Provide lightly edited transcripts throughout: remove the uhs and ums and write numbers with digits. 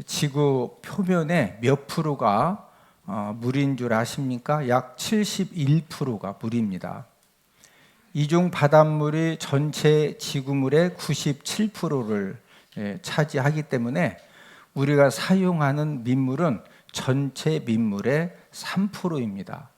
지구 표면의 몇 프로가 물인 줄 아십니까? 약 71%가 물입니다. 이 중 바닷물이 전체 지구물의 97%를 차지하기 때문에 우리가 사용하는 민물은 전체 민물의 3%입니다.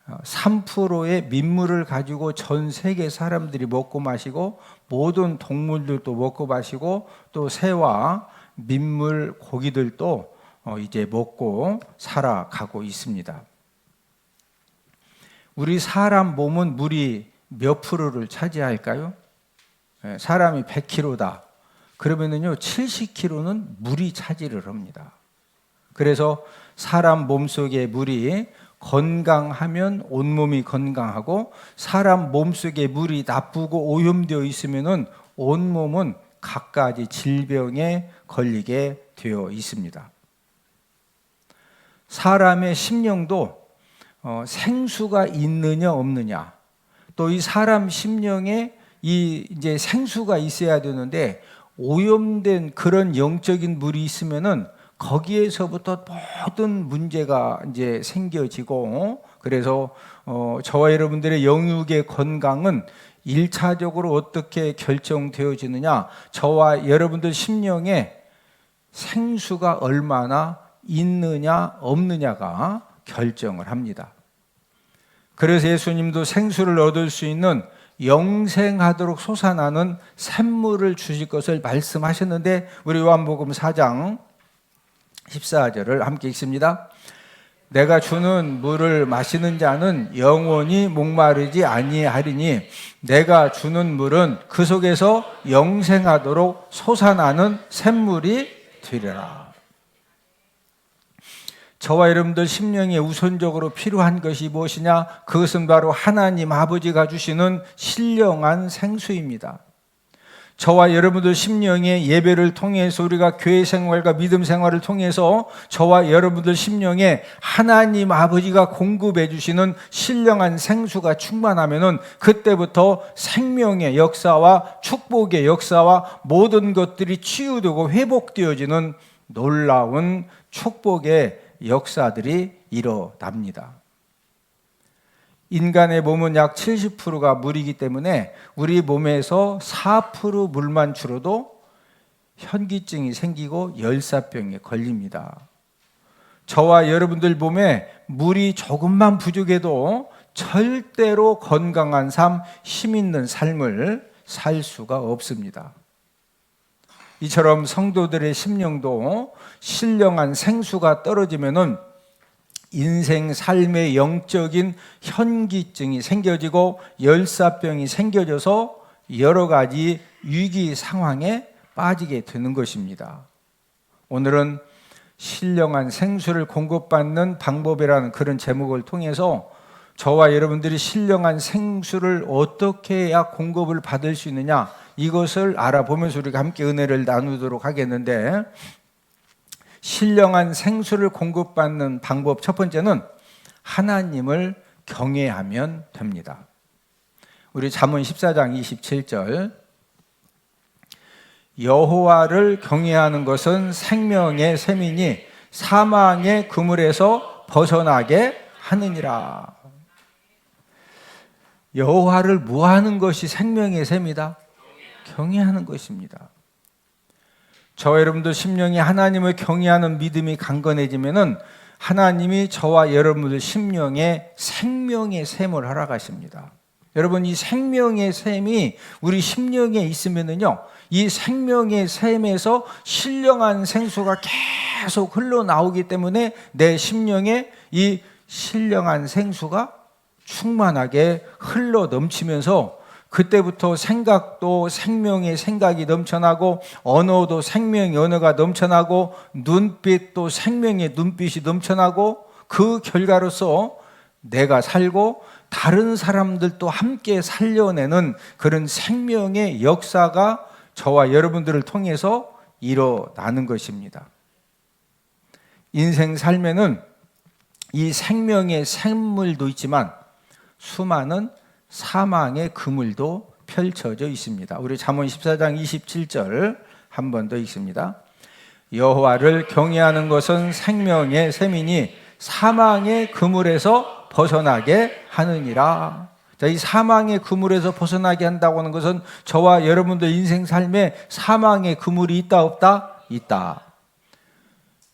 3%의 민물을 가지고 전 세계 사람들이 먹고 마시고 모든 동물들도 먹고 마시고 또 새와 민물 고기들도 이제 먹고 살아가고 있습니다. 우리 사람 몸은 물이 몇 프로를 차지할까요? 사람이 100kg다. 그러면은요 70kg는 물이 차지를 합니다. 그래서 사람 몸속에 물이 건강하면 온몸이 건강하고 사람 몸속에 물이 나쁘고 오염되어 있으면은 온몸은 갖가지 질병에 걸리게 되어 있습니다. 사람의 심령도 생수가 있느냐 없느냐, 또 이 사람 심령에 이제 생수가 있어야 되는데 오염된 그런 영적인 물이 있으면은 거기에서부터 모든 문제가 이제 생겨지고, 그래서 저와 여러분들의 영육의 건강은 1차적으로 어떻게 결정되어지느냐, 저와 여러분들 심령에 생수가 얼마나 있느냐 없느냐가 결정을 합니다. 그래서 예수님도 생수를 얻을 수 있는 영생하도록 솟아나는 샘물을 주실 것을 말씀하셨는데, 우리 요한복음 4장 14절을 함께 읽습니다. 내가 주는 물을 마시는 자는 영원히 목마르지 아니하리니 내가 주는 물은 그 속에서 영생하도록 솟아나는 샘물이 되리라. 저와 여러분들 심령에 우선적으로 필요한 것이 무엇이냐? 그것은 바로 하나님 아버지가 주시는 신령한 생수입니다. 저와 여러분들 심령의 예배를 통해서, 우리가 교회 생활과 믿음 생활을 통해서 저와 여러분들 심령에 하나님 아버지가 공급해 주시는 신령한 생수가 충만하면은 그때부터 생명의 역사와 축복의 역사와 모든 것들이 치유되고 회복되어지는 놀라운 축복의 역사들이 일어납니다. 인간의 몸은 약 70%가 물이기 때문에 우리 몸에서 4% 물만 줄어도 현기증이 생기고 열사병에 걸립니다. 저와 여러분들 몸에 물이 조금만 부족해도 절대로 건강한 삶, 힘 있는 삶을 살 수가 없습니다. 이처럼 성도들의 심령도 신령한 생수가 떨어지면은 인생 삶의 영적인 현기증이 생겨지고 열사병이 생겨져서 여러 가지 위기 상황에 빠지게 되는 것입니다. 오늘은 신령한 생수를 공급받는 방법이라는 그런 제목을 통해서 저와 여러분들이 신령한 생수를 어떻게 해야 공급을 받을 수 있느냐, 이것을 알아보면서 우리가 함께 은혜를 나누도록 하겠는데, 신령한 생수를 공급받는 방법 첫 번째는 하나님을 경외하면 됩니다. 우리 잠언 14장 27절, 여호와를 경외하는 것은 생명의 샘이니 사망의 그물에서 벗어나게 하느니라. 여호와를 무하는 것이 생명의 샘이다. 경외하는 것입니다. 저와 여러분들 심령이 하나님을 경외하는 믿음이 강건해지면은 하나님이 저와 여러분들 심령에 생명의 샘을 허락하십니다. 여러분, 이 생명의 샘이 우리 심령에 있으면은요, 이 생명의 샘에서 신령한 생수가 계속 흘러나오기 때문에 내 심령에 이 신령한 생수가 충만하게 흘러 넘치면서 그때부터 생각도 생명의 생각이 넘쳐나고, 언어도 생명의 언어가 넘쳐나고, 눈빛도 생명의 눈빛이 넘쳐나고, 그 결과로서 내가 살고 다른 사람들도 함께 살려내는 그런 생명의 역사가 저와 여러분들을 통해서 일어나는 것입니다. 인생 삶에는 이 생명의 샘물도 있지만 수많은 사망의 그물도 펼쳐져 있습니다. 우리 잠언 14장 27절 한 번 더 읽습니다. 여호와를 경외하는 것은 생명의 셈이니 사망의 그물에서 벗어나게 하느니라. 자, 이 사망의 그물에서 벗어나게 한다고 하는 것은 저와 여러분들 인생 삶에 사망의 그물이 있다 없다? 있다.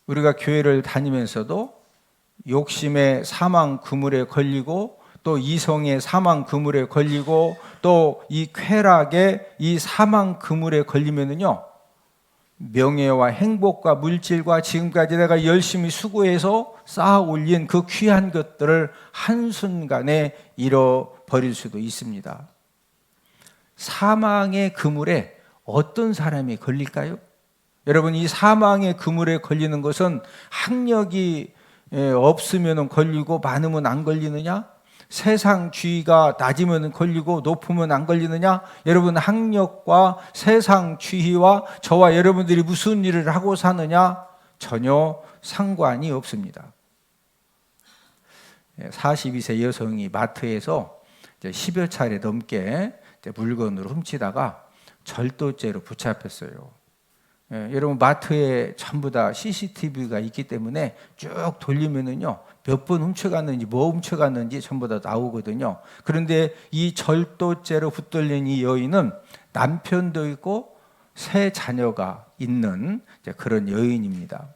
우리가 교회를 다니면서도 욕심의 사망 그물에 걸리고 또 이성의 사망 그물에 걸리고 또 이 쾌락의 이 사망 그물에 걸리면은요, 명예와 행복과 물질과 지금까지 내가 열심히 수고해서 쌓아 올린 그 귀한 것들을 한순간에 잃어버릴 수도 있습니다. 사망의 그물에 어떤 사람이 걸릴까요? 여러분, 이 사망의 그물에 걸리는 것은 학력이 없으면 걸리고 많으면 안 걸리느냐? 세상주의가 낮으면 걸리고 높으면 안 걸리느냐? 여러분, 학력과 세상주의와 저와 여러분들이 무슨 일을 하고 사느냐? 전혀 상관이 없습니다. 42세 여성이 마트에서 10여 차례 넘게 물건을 훔치다가 절도죄로 붙잡혔어요. 여러분, 마트에 전부 다 CCTV가 있기 때문에 쭉 돌리면은요, 몇 번 훔쳐갔는지 뭐 훔쳐갔는지 전부 다 나오거든요. 그런데 이 절도죄로 붙들린 이 여인은 남편도 있고 세 자녀가 있는 그런 여인입니다.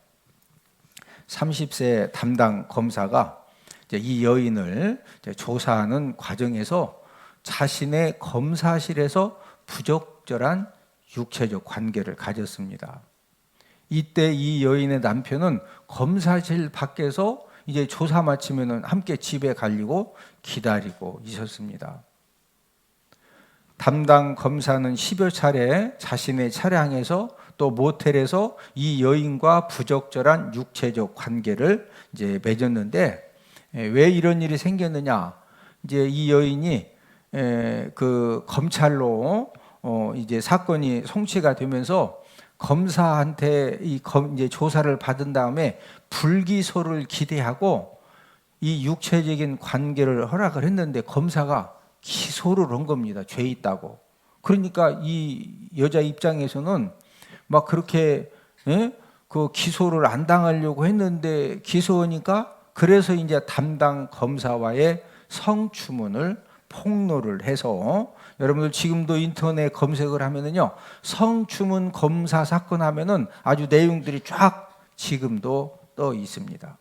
30세 담당 검사가 이 여인을 조사하는 과정에서 자신의 검사실에서 부적절한 육체적 관계를 가졌습니다. 이때 이 여인의 남편은 검사실 밖에서 이제 조사 마치면 함께 집에 가려고 기다리고 있었습니다. 담당 검사는 10여 차례 자신의 차량에서 또 모텔에서 이 여인과 부적절한 육체적 관계를 이제 맺었는데, 왜 이런 일이 생겼느냐? 이제 이 여인이 그 검찰로 이제 사건이 송치가 되면서 검사한테 이제 조사를 받은 다음에 불기소를 기대하고 이 육체적인 관계를 허락을 했는데 검사가 기소를 한 겁니다. 죄 있다고. 그러니까 이 여자 입장에서는 막 그렇게 그 기소를 안 당하려고 했는데 기소하니까, 그래서 이제 담당 검사와의 성추문을 폭로를 해서, 여러분들 지금도 인터넷 검색을 하면은요, 성추문 검사 사건 하면은 아주 내용들이 쫙 지금도 떠 있습니다.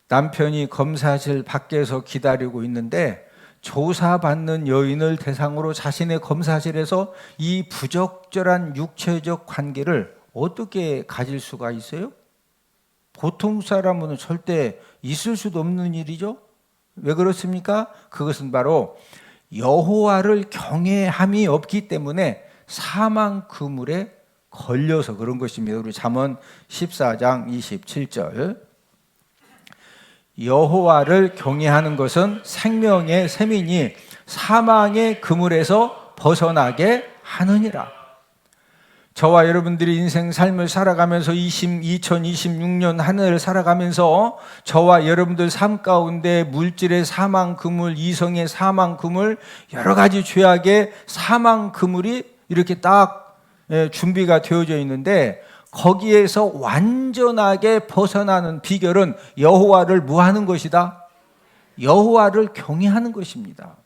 남편이 검사실 밖에서 기다리고 있는데 조사받는 여인을 대상으로 자신의 검사실에서 이 부적절한 육체적 관계를 어떻게 가질 수가 있어요? 보통 사람은 절대 있을 수도 없는 일이죠. 왜 그렇습니까? 그것은 바로 여호와를 경외함이 없기 때문에 사망 그물에 걸려서 그런 것입니다. 우리 잠언 14장 27절. 여호와를 경외하는 것은 생명의 셈이니 사망의 그물에서 벗어나게 하느니라. 저와 여러분들이 인생 삶을 살아가면서 2026년 한 해를 살아가면서 저와 여러분들 삶 가운데 물질의 사망 그물, 이성의 사망 그물, 여러 가지 죄악의 사망 그물이 이렇게 딱 준비가 되어져 있는데, 거기에서 완전하게 벗어나는 비결은 여호와를 뭐 하는 것이다? 여호와를 경외하는 것입니다.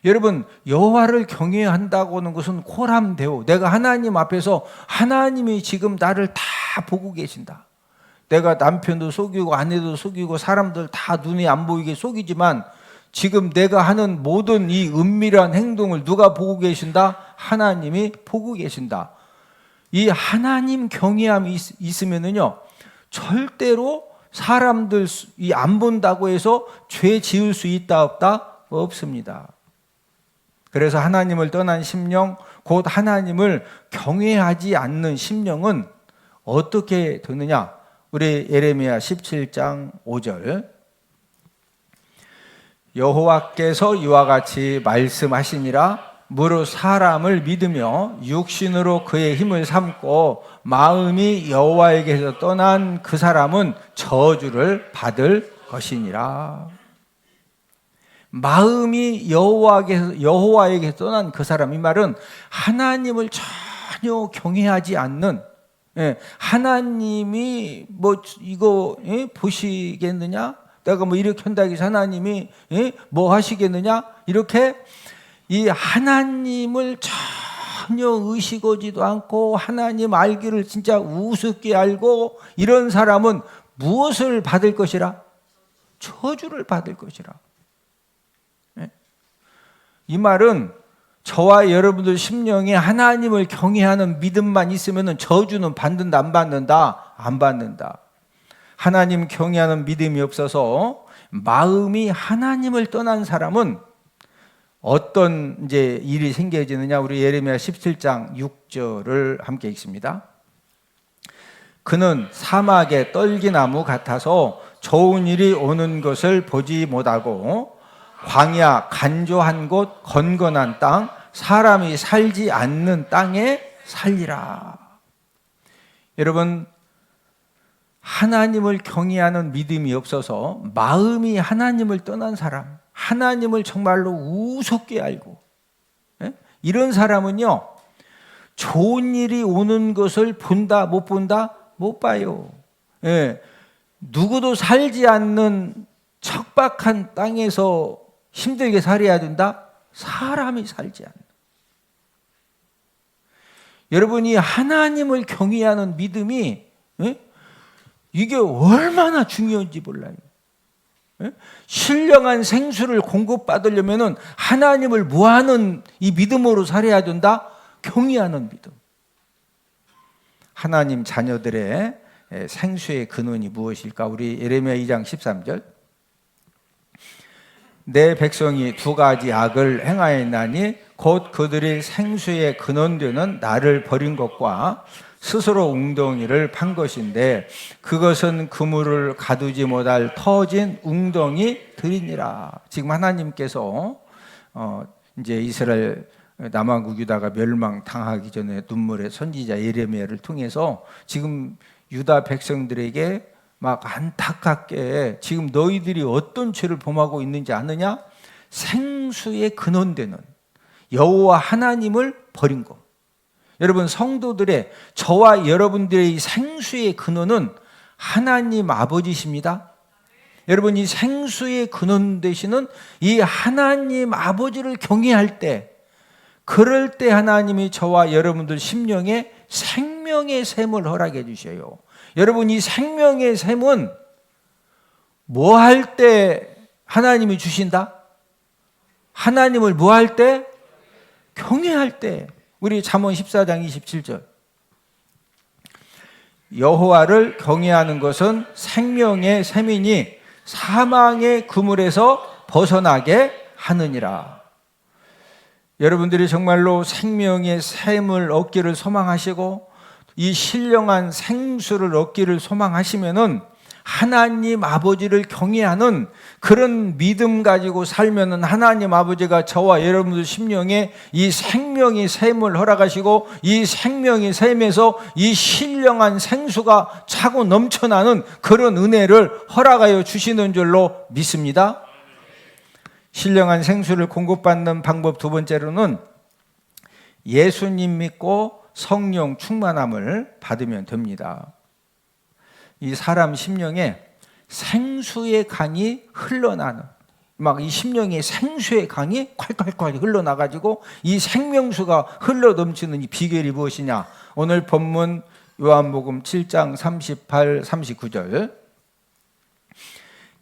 여러분, 여호와를 경외한다고 하는 것은 코람데오, 내가 하나님 앞에서 하나님이 지금 나를 다 보고 계신다. 내가 남편도 속이고 아내도 속이고 사람들 다 눈에 안 보이게 속이지만 지금 내가 하는 모든 이 은밀한 행동을 누가 보고 계신다? 하나님이 보고 계신다. 이 하나님 경외함이 있으면은요, 절대로 사람들 안 본다고 해서 죄 지을 수 있다 없다? 없습니다. 그래서 하나님을 떠난 심령, 곧 하나님을 경외하지 않는 심령은 어떻게 되느냐? 우리 예레미야 17장 5절. 여호와께서 이와 같이 말씀하시니라. 무릇 사람을 믿으며 육신으로 그의 힘을 삼고 마음이 여호와에게서 떠난 그 사람은 저주를 받을 것이니라. 마음이 여호와에게서 떠난 그 사람, 이 말은 하나님을 전혀 경외하지 않는, 하나님이 뭐 이거 보시겠느냐? 내가 뭐 이렇게 한다고 해서 하나님이 뭐 하시겠느냐? 이렇게 이 하나님을 전혀 의식하지도 않고 하나님 알기를 진짜 우습게 알고 이런 사람은 무엇을 받을 것이라? 저주를 받을 것이라. 이 말은 저와 여러분들 심령에 하나님을 경외하는 믿음만 있으면 저주는 받는다, 안 받는다? 안 받는다. 하나님 경외하는 믿음이 없어서 마음이 하나님을 떠난 사람은 어떤 이제 일이 생겨지느냐? 우리 예레미야 17장 6절을 함께 읽습니다. 그는 사막의 떨기나무 같아서 좋은 일이 오는 것을 보지 못하고 광야 간조한 곳 건건한 땅 사람이 살지 않는 땅에 살리라. 여러분, 하나님을 경외하는 믿음이 없어서 마음이 하나님을 떠난 사람, 하나님을 정말로 우습게 알고 이런 사람은요, 좋은 일이 오는 것을 본다 못 본다? 못 봐요. 누구도 살지 않는 척박한 땅에서 힘들게 살아야 된다? 사람이 살지 않는. 여러분이 하나님을 경외하는 믿음이 이게 얼마나 중요한지 몰라요. 신령한 생수를 공급받으려면 하나님을 뭐하는 이 믿음으로 살아야 된다? 경외하는 믿음. 하나님 자녀들의 생수의 근원이 무엇일까? 우리 예레미야 2장 13절. 내 백성이 두 가지 악을 행하였나니 곧 그들이 생수의 근원되는 나를 버린 것과 스스로 웅덩이를 판 것인데 그것은 그물을 가두지 못할 터진 웅덩이들이니라. 지금 하나님께서 이제 이스라엘 남왕국 유다가 멸망당하기 전에 눈물의 선지자 예레미야를 통해서 지금 유다 백성들에게 막 안타깝게 지금 너희들이 어떤 죄를 범하고 있는지 아느냐? 생수의 근원되는 여호와 하나님을 버린 것. 여러분, 성도들의, 저와 여러분들의 이 생수의 근원은 하나님 아버지십니다. 여러분, 이 생수의 근원 되시는 이 하나님 아버지를 경외할 때, 그럴 때 하나님이 저와 여러분들 심령에 생명의 샘을 허락해 주셔요. 여러분, 이 생명의 샘은 뭐 할 때 하나님이 주신다? 하나님을 뭐 할 때? 경외할 때. 우리 잠언 14장 27절. 여호와를 경외하는 것은 생명의 샘이니 사망의 그물에서 벗어나게 하느니라. 여러분들이 정말로 생명의 샘을 얻기를 소망하시고 이 신령한 생수를 얻기를 소망하시면은 하나님 아버지를 경외하는 그런 믿음 가지고 살면은 하나님 아버지가 저와 여러분들 심령에 이 생명의 샘을 허락하시고 이 생명의 샘에서 이 신령한 생수가 차고 넘쳐나는 그런 은혜를 허락하여 주시는 줄로 믿습니다. 신령한 생수를 공급받는 방법 두 번째로는 예수님 믿고 성령 충만함을 받으면 됩니다. 이 사람 심령에 생수의 강이 흘러나는, 막 이 심령에 생수의 강이 콸콸콸 흘러나가지고 이 생명수가 흘러넘치는 이 비결이 무엇이냐? 오늘 본문 요한복음 7장 38, 39절.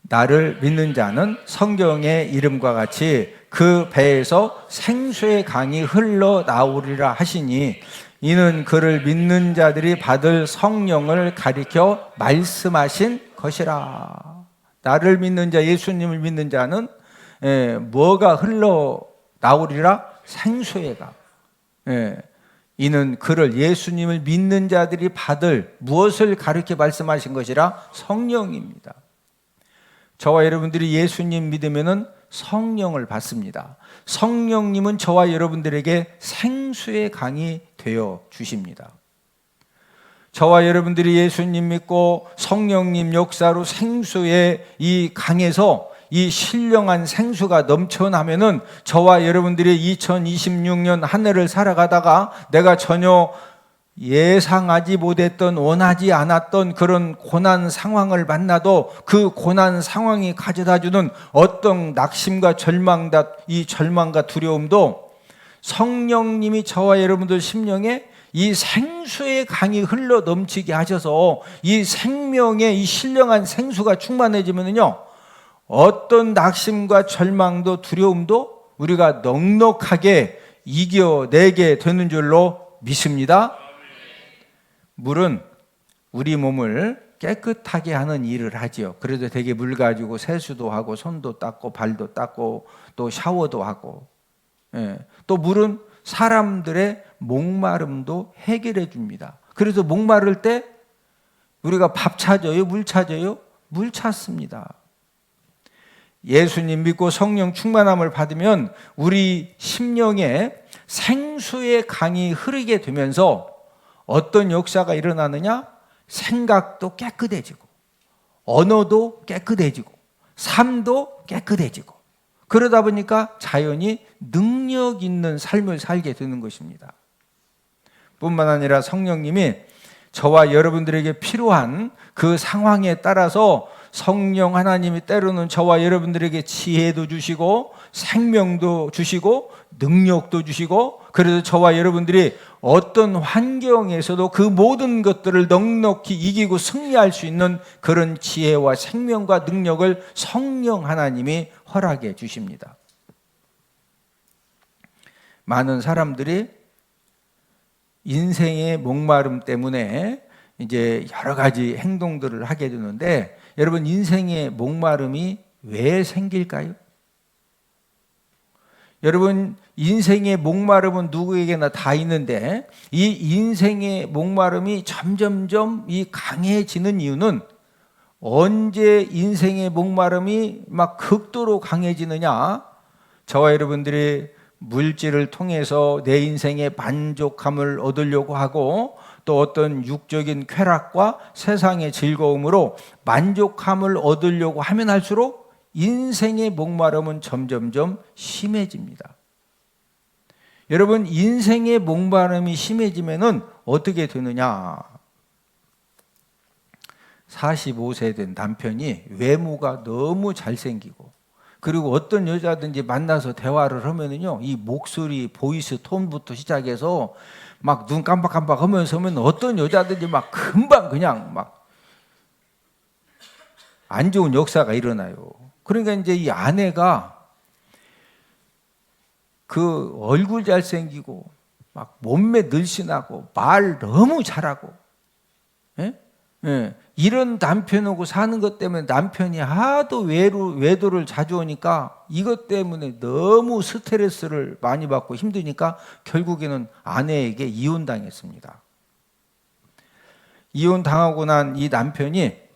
나를 믿는 자는 성경의 이름과 같이 그 배에서 생수의 강이 흘러나오리라 하시니 이는 그를 믿는 자들이 받을 성령을 가리켜 말씀하신 것이라. 나를 믿는 자, 예수님을 믿는 자는 뭐가 흘러나오리라? 생수의 강. 이는 그를, 예수님을 믿는 자들이 받을 무엇을 가리켜 말씀하신 것이라? 성령입니다. 저와 여러분들이 예수님 믿으면은 성령을 받습니다. 성령님은 저와 여러분들에게 생수의 강이 되어 주십니다. 저와 여러분들이 예수님 믿고 성령님 역사로 생수의 이 강에서 이 신령한 생수가 넘쳐나면은 저와 여러분들이 2026년 한 해를 살아가다가 내가 전혀 예상하지 못했던, 원하지 않았던 그런 고난 상황을 만나도 그 고난 상황이 가져다주는 어떤 낙심과 이 절망과 두려움도 성령님이 저와 여러분들 심령에 이 생수의 강이 흘러 넘치게 하셔서 이 생명의 이 신령한 생수가 충만해지면요, 어떤 낙심과 절망도 두려움도 우리가 넉넉하게 이겨내게 되는 줄로 믿습니다. 물은 우리 몸을 깨끗하게 하는 일을 하지요. 그래도 되게 물 가지고 세수도 하고 손도 닦고 발도 닦고 또 샤워도 하고, 또 물은 사람들의 목마름도 해결해 줍니다. 그래서 목마를 때 우리가 밥 찾아요? 물 찾아요? 물 찾습니다. 예수님 믿고 성령 충만함을 받으면 우리 심령에 생수의 강이 흐르게 되면서 어떤 역사가 일어나느냐? 생각도 깨끗해지고, 언어도 깨끗해지고, 삶도 깨끗해지고, 그러다 보니까 자연히 능력 있는 삶을 살게 되는 것입니다. 뿐만 아니라 성령님이 저와 여러분들에게 필요한 그 상황에 따라서 성령 하나님이 때로는 저와 여러분들에게 지혜도 주시고 생명도 주시고 능력도 주시고, 그래서 저와 여러분들이 어떤 환경에서도 그 모든 것들을 넉넉히 이기고 승리할 수 있는 그런 지혜와 생명과 능력을 성령 하나님이 허락해 주십니다. 많은 사람들이 인생의 목마름 때문에 이제 여러 가지 행동들을 하게 되는데, 여러분, 인생의 목마름이 왜 생길까요? 여러분, 인생의 목마름은 누구에게나 다 있는데 이 인생의 목마름이 점점점 이 강해지는 이유는, 언제 인생의 목마름이 막 극도로 강해지느냐? 저와 여러분들이 물질을 통해서 내 인생의 만족함을 얻으려고 하고, 또 어떤 육적인 쾌락과 세상의 즐거움으로 만족함을 얻으려고 하면 할수록 인생의 목마름은 점점점 심해집니다. 여러분, 인생의 목마름이 심해지면은 어떻게 되느냐? 45세 된 남편이 외모가 너무 잘생기고, 그리고 어떤 여자든지 만나서 대화를 하면은요, 이 목소리, 보이스 톤부터 시작해서 막 눈 깜박깜박 하면서 하면 어떤 여자든지 막 금방 그냥 막 안 좋은 역사가 일어나요. 그러니까 이제 이 아내가 그 얼굴 잘생기고 막 몸매 늘씬하고 말 너무 잘하고, 이런 남편하고 사는 것 때문에 남편이 하도 외도를 자주 오니까 이것 때문에 너무 스트레스를 많이 받고 힘드니까 결국에는 아내에게 이혼당했습니다. 이혼당하고 난 이 남편이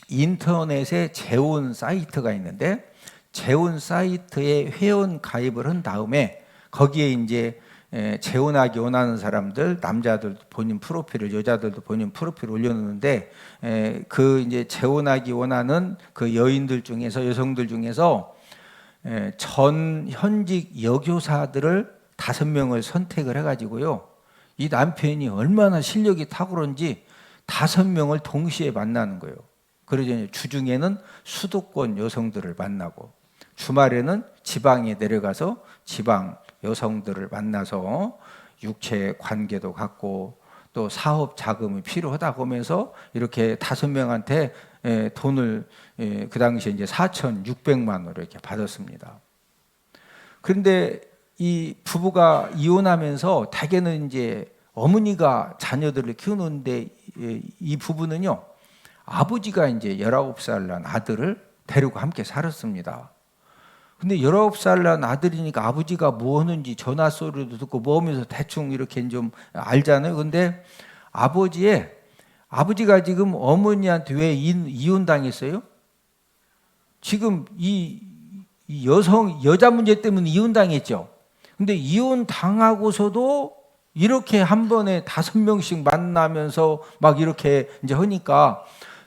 인터넷에 재혼 사이트가 있는데, 재혼 사이트에 회원 가입을 한 다음에 거기에 이제 재혼하기 원하는 사람들, 남자들도 본인 프로필을, 여자들도 본인 프로필을 올려놓는데, 그 이제 재혼하기 원하는 그 여인들 중에서, 여성들 중에서 전 현직 여교사들을 5명을 선택을 해가지고요, 이 남편이 얼마나 실력이 탁월한지 5명을 동시에 만나는 거예요. 그러죠. 주중에는 수도권 여성들을 만나고, 주말에는 지방에 내려가서 지방 여성들을 만나서 육체 관계도 갖고, 또 사업 자금이 필요하다고 하면서 이렇게 5명한테 돈을 그 당시에 이제 4,600만 원을 이렇게 받았습니다. 그런데 이 부부가 이혼하면서 대개는 이제 어머니가 자녀들을 키우는데, 이 부부는요, 아버지가 이제 19살 난 아들을 데리고 함께 살았습니다. 근데 19살 난 아들이니까 아버지가 뭐 하는지 전화 소리도 듣고 뭐 하면서 대충 이렇게 좀 알잖아요. 근데 아버지가 지금 어머니한테 왜 이혼당했어요? 지금 이 여자 문제 때문에 이혼당했죠. 근데 이혼당하고서도 이렇게 한 번에 5명씩 만나면서 막 이렇게 이제 하니까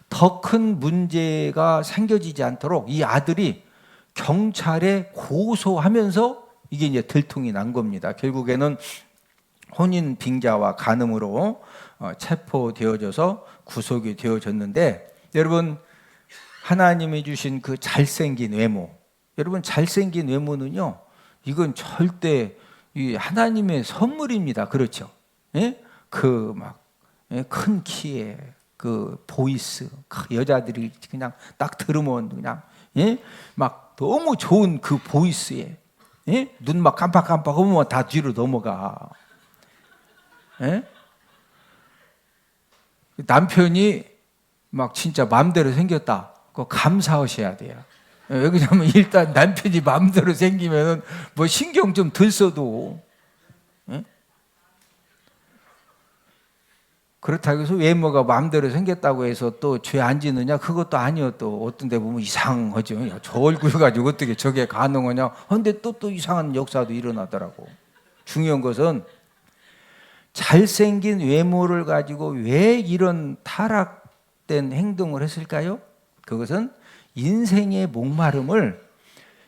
더 큰 문제가 생겨지지 않도록 이 아들이 경찰에 고소하면서 이게 이제 들통이 난 겁니다. 결국에는 혼인 빙자와 간음으로 체포되어져서 구속이 되어졌는데, 여러분 하나님이 주신 그 잘생긴 외모, 여러분 잘생긴 외모는요, 이건 절대 이 하나님의 선물입니다. 그렇죠? 예? 그 막 큰 키에 그 보이스, 여자들이 그냥 딱 들으면 그냥 막 너무 좋은 그 보이스에 눈 막 깜빡깜빡하면 다 뒤로 넘어가. 남편이 막 진짜 마음대로 생겼다. 그거 감사하셔야 돼요. 왜냐면 일단 남편이 마음대로 생기면은 뭐 신경 좀 덜 써도. 그렇다고 해서 외모가 마음대로 생겼다고 해서 또 죄 안 짓느냐? 그것도 아니요. 또 어떤 데 보면 이상하죠. 야, 저 얼굴 가지고 어떻게 저게 가능하냐? 근데 또 이상한 역사도 일어나더라고. 중요한 것은 잘생긴 외모를 가지고 왜 이런 타락된 행동을 했을까요? 그것은 인생의 목마름을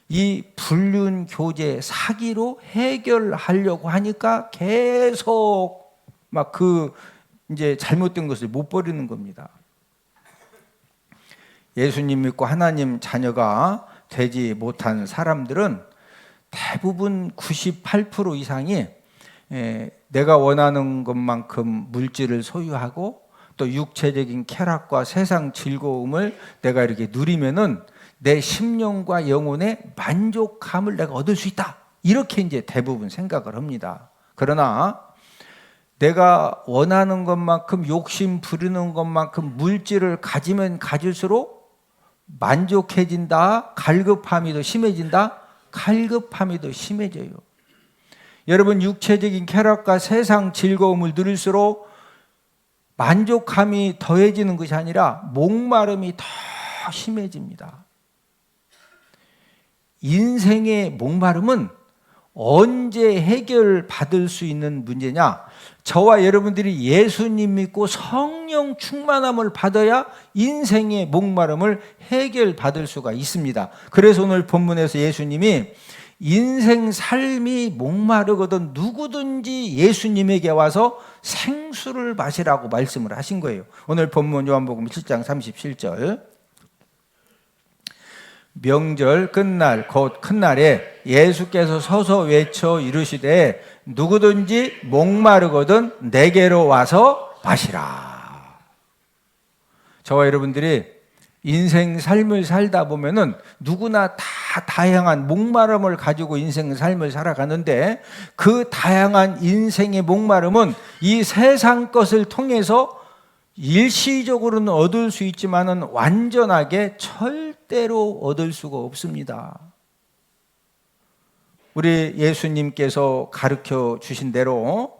이 불륜, 교제, 사기로 해결하려고 하니까 계속 막 이제 잘못된 것을 못 버리는 겁니다. 예수님 믿고 하나님 자녀가 되지 못한 사람들은 대부분 98% 이상이 내가 원하는 것만큼 물질을 소유하고 또 육체적인 쾌락과 세상 즐거움을 내가 이렇게 누리면은 내 심령과 영혼의 만족감을 내가 얻을 수 있다. 이렇게 이제 대부분 생각을 합니다. 그러나 내가 원하는 것만큼 욕심 부리는 것만큼 물질을 가지면 가질수록 만족해진다. 갈급함이 더 심해진다. 갈급함이 더 심해져요. 여러분 육체적인 쾌락과 세상 즐거움을 누릴수록 만족함이 더해지는 것이 아니라 목마름이 더 심해집니다. 인생의 목마름은 언제 해결받을 수 있는 문제냐? 저와 여러분들이 예수님 믿고 성령 충만함을 받아야 인생의 목마름을 해결받을 수가 있습니다. 그래서 오늘 본문에서 예수님이 인생 삶이 목마르거든 누구든지 예수님에게 와서 생수를 마시라고 말씀을 하신 거예요. 오늘 본문 요한복음 7장 37절. 명절 끝날 곧 큰 날에 예수께서 서서 외쳐 이르시되 누구든지 목마르거든 내게로 와서 마시라. 저와 여러분들이 인생 삶을 살다 보면은 누구나 다 다양한 목마름을 가지고 인생 삶을 살아가는데 그 다양한 인생의 목마름은 이 세상 것을 통해서 일시적으로는 얻을 수 있지만은 완전하게 절대로 얻을 수가 없습니다. 우리 예수님께서 가르쳐 주신 대로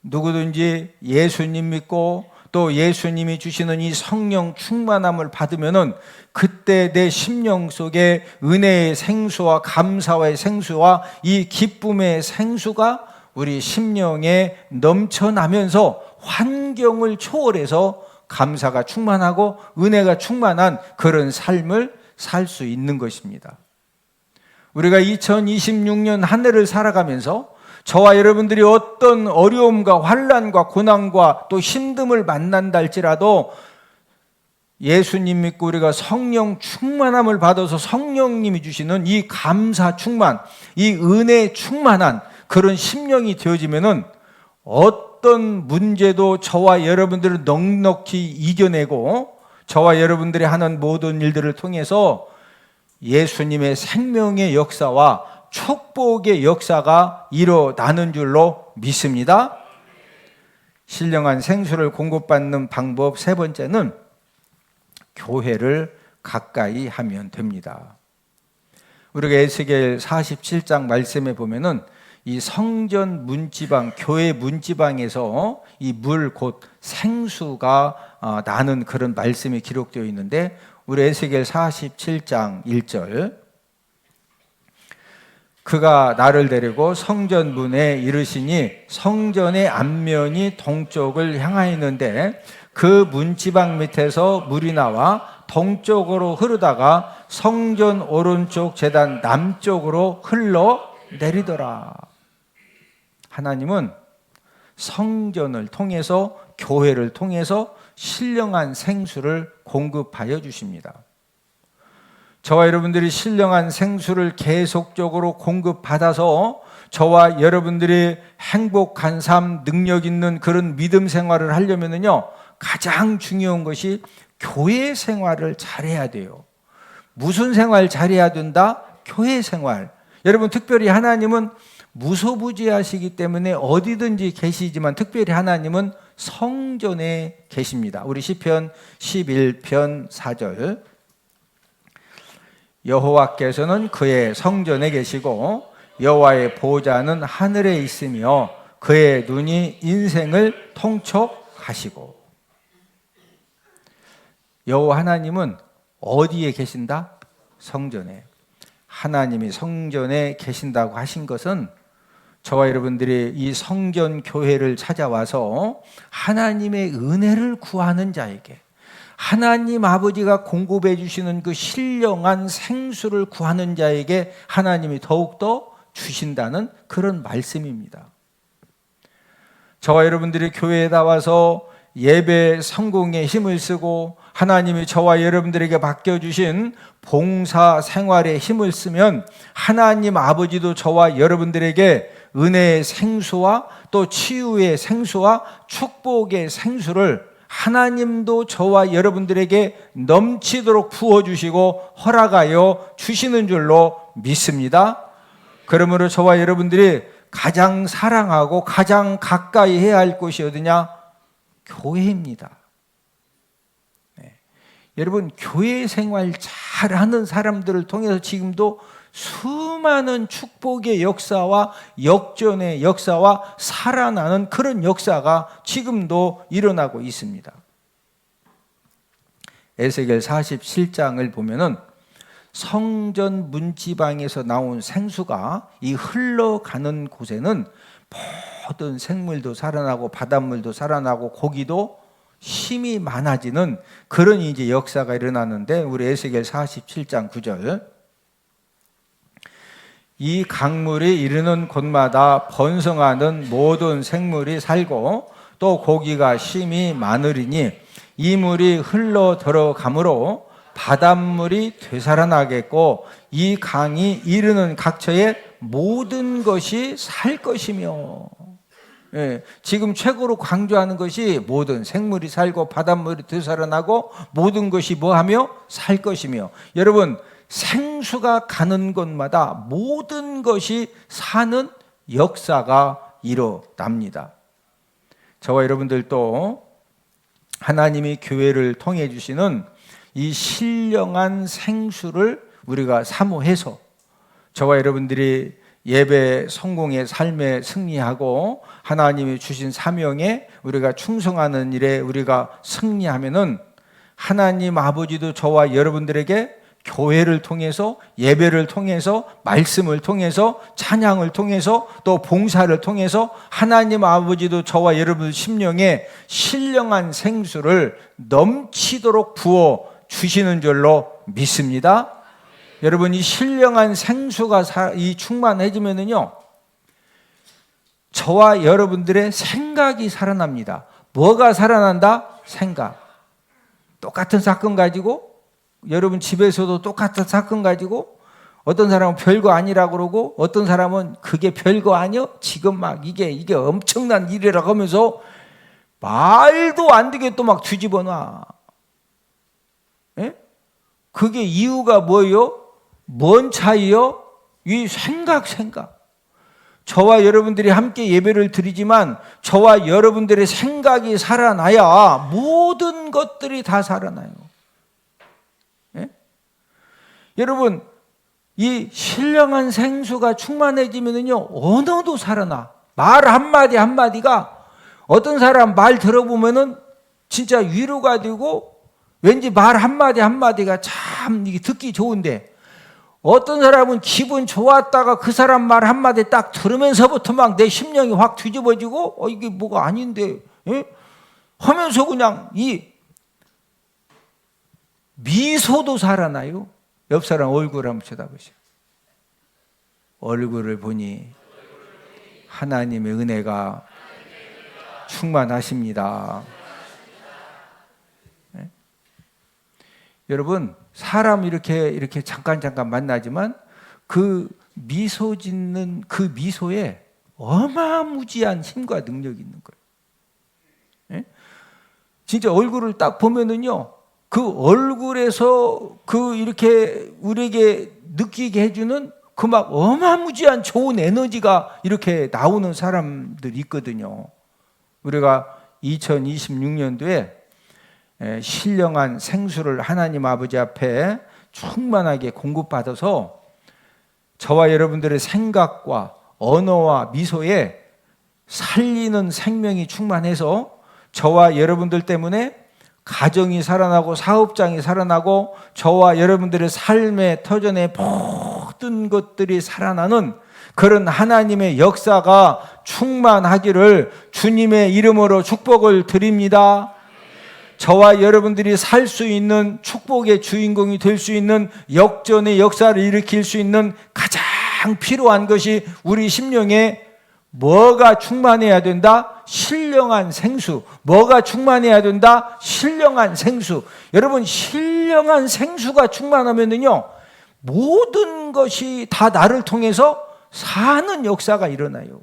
누구든지 예수님 믿고 또 예수님이 주시는 이 성령 충만함을 받으면은 그때 내 심령 속에 은혜의 생수와 감사의 생수와 이 기쁨의 생수가 우리 심령에 넘쳐나면서 환경을 초월해서 감사가 충만하고 은혜가 충만한 그런 삶을 살 수 있는 것입니다. 우리가 2026년 한 해를 살아가면서 저와 여러분들이 어떤 어려움과 환난과 고난과 또 힘듦을 만난다 할지라도 예수님 믿고 우리가 성령 충만함을 받아서 성령님이 주시는 이 감사 충만, 이 은혜 충만한 그런 심령이 되어지면은 어떤 문제도 저와 여러분들을 넉넉히 이겨내고 저와 여러분들이 하는 모든 일들을 통해서 예수님의 생명의 역사와 축복의 역사가 일어나는 줄로 믿습니다. 신령한 생수를 공급받는 방법 세 번째는 교회를 가까이 하면 됩니다. 우리가 에스겔 47장 말씀에 보면은 이 성전 문지방, 교회 문지방에서 이 물 곧 생수가 나는 그런 말씀이 기록되어 있는데 우리 에스겔 47장 1절 그가 나를 데리고 성전 문에 이르시니 성전의 앞면이 동쪽을 향하였는데 그 문지방 밑에서 물이 나와 동쪽으로 흐르다가 성전 오른쪽 제단 남쪽으로 흘러 내리더라. 하나님은 성전을 통해서, 교회를 통해서 신령한 생수를 공급하여 주십니다. 저와 여러분들이 신령한 생수를 계속적으로 공급받아서 저와 여러분들이 행복한 삶, 능력 있는 그런 믿음 생활을 하려면요, 가장 중요한 것이 교회 생활을 잘해야 돼요. 무슨 생활 잘해야 된다? 교회 생활. 여러분, 특별히 하나님은 무소부지하시기 때문에 어디든지 계시지만 특별히 하나님은 성전에 계십니다. 우리 시편 11편 4절. 여호와께서는 그의 성전에 계시고 여호와의 보좌는 하늘에 있으며 그의 눈이 인생을 통촉하시고. 여호와 하나님은 어디에 계신다? 성전에. 하나님이 성전에 계신다고 하신 것은 저와 여러분들이 이 성전 교회를 찾아와서 하나님의 은혜를 구하는 자에게, 하나님 아버지가 공급해 주시는 그 신령한 생수를 구하는 자에게 하나님이 더욱더 주신다는 그런 말씀입니다. 저와 여러분들이 교회에 나와서 예배 성공에 힘을 쓰고 하나님이 저와 여러분들에게 맡겨주신 봉사 생활에 힘을 쓰면 하나님 아버지도 저와 여러분들에게 은혜의 생수와 또 치유의 생수와 축복의 생수를 하나님도 저와 여러분들에게 넘치도록 부어주시고 허락하여 주시는 줄로 믿습니다. 그러므로 저와 여러분들이 가장 사랑하고 가장 가까이 해야 할 곳이 어디냐? 교회입니다. 네. 여러분, 교회 생활 잘하는 사람들을 통해서 지금도 수많은 축복의 역사와 역전의 역사와 살아나는 그런 역사가 지금도 일어나고 있습니다. 에스겔 47장을 보면은 성전 문지방에서 나온 생수가 이 흘러가는 곳에는 모든 생물도 살아나고 바닷물도 살아나고 고기도 힘이 많아지는 그런 이제 역사가 일어나는데, 우리 에스겔 47장 9절. 이 강물이 이르는 곳마다 번성하는 모든 생물이 살고 또 고기가 심이 많으리니 이 물이 흘러 들어가므로 바닷물이 되살아나겠고 이 강이 이르는 각처에 모든 것이 살 것이며. 예, 지금 최고로 강조하는 것이 모든 생물이 살고 바닷물이 되살아나고 모든 것이 뭐하며? 살 것이며. 여러분, 생수가 가는 곳마다 모든 것이 사는 역사가 일어납니다. 저와 여러분들도 하나님이 교회를 통해 주시는 이 신령한 생수를 우리가 사모해서 저와 여러분들이 예배 성공의 삶에 승리하고 하나님이 주신 사명에 우리가 충성하는 일에 우리가 승리하면은 하나님 아버지도 저와 여러분들에게 교회를 통해서, 예배를 통해서, 말씀을 통해서, 찬양을 통해서, 또 봉사를 통해서 하나님 아버지도 저와 여러분 심령에 신령한 생수를 넘치도록 부어 주시는 줄로 믿습니다. 여러분, 이 신령한 생수가 충만해지면은요, 저와 여러분들의 생각이 살아납니다. 뭐가 살아난다? 생각. 똑같은 사건 가지고, 여러분 집에서도 똑같은 사건 가지고 어떤 사람은 별거 아니라고 그러고 어떤 사람은 그게 별거 아니요? 지금 막 이게 엄청난 일이라고 하면서 말도 안 되게 또 막 뒤집어 놔. 예? 그게 이유가 뭐예요? 뭔 차이요? 이 생각. 저와 여러분들이 함께 예배를 드리지만 저와 여러분들의 생각이 살아나야 모든 것들이 다 살아나요. 예? 여러분, 이 신령한 생수가 충만해지면요, 언어도 살아나. 말 한마디 한마디가 어떤 사람 말 들어보면은 진짜 위로가 되고 왠지 말 한마디 한마디가 참 듣기 좋은데, 어떤 사람은 기분 좋았다가 그 사람 말 한마디 딱 들으면서부터 막 내 심령이 확 뒤집어지고 이게 뭐가 아닌데, 예? 하면서 그냥 이 미소도 살아나요. 옆 사람 얼굴을 한번 쳐다보세요. 얼굴을 보니 하나님의 은혜가 충만하십니다. 네? 여러분, 사람 이렇게 잠깐 만나지만 그 미소 짓는 그 미소에 어마무지한 힘과 능력이 있는 거예요. 네? 진짜 얼굴을 딱 보면은요, 그 얼굴에서 그 이렇게 우리에게 느끼게 해주는 그 막 어마무지한 좋은 에너지가 이렇게 나오는 사람들이 있거든요. 우리가 2026년도에 신령한 생수를 하나님 아버지 앞에 충만하게 공급받아서 저와 여러분들의 생각과 언어와 미소에 살리는 생명이 충만해서 저와 여러분들 때문에 가정이 살아나고 사업장이 살아나고 저와 여러분들의 삶의 터전에 모든 것들이 살아나는 그런 하나님의 역사가 충만하기를 주님의 이름으로 축복을 드립니다. 저와 여러분들이 살 수 있는 축복의 주인공이 될 수 있는 역전의 역사를 일으킬 수 있는 가장 필요한 것이 우리 심령에 뭐가 충만해야 된다? 신령한 생수. 뭐가 충만해야 된다? 신령한 생수. 여러분, 신령한 생수가 충만하면은요, 모든 것이 다 나를 통해서 사는 역사가 일어나요.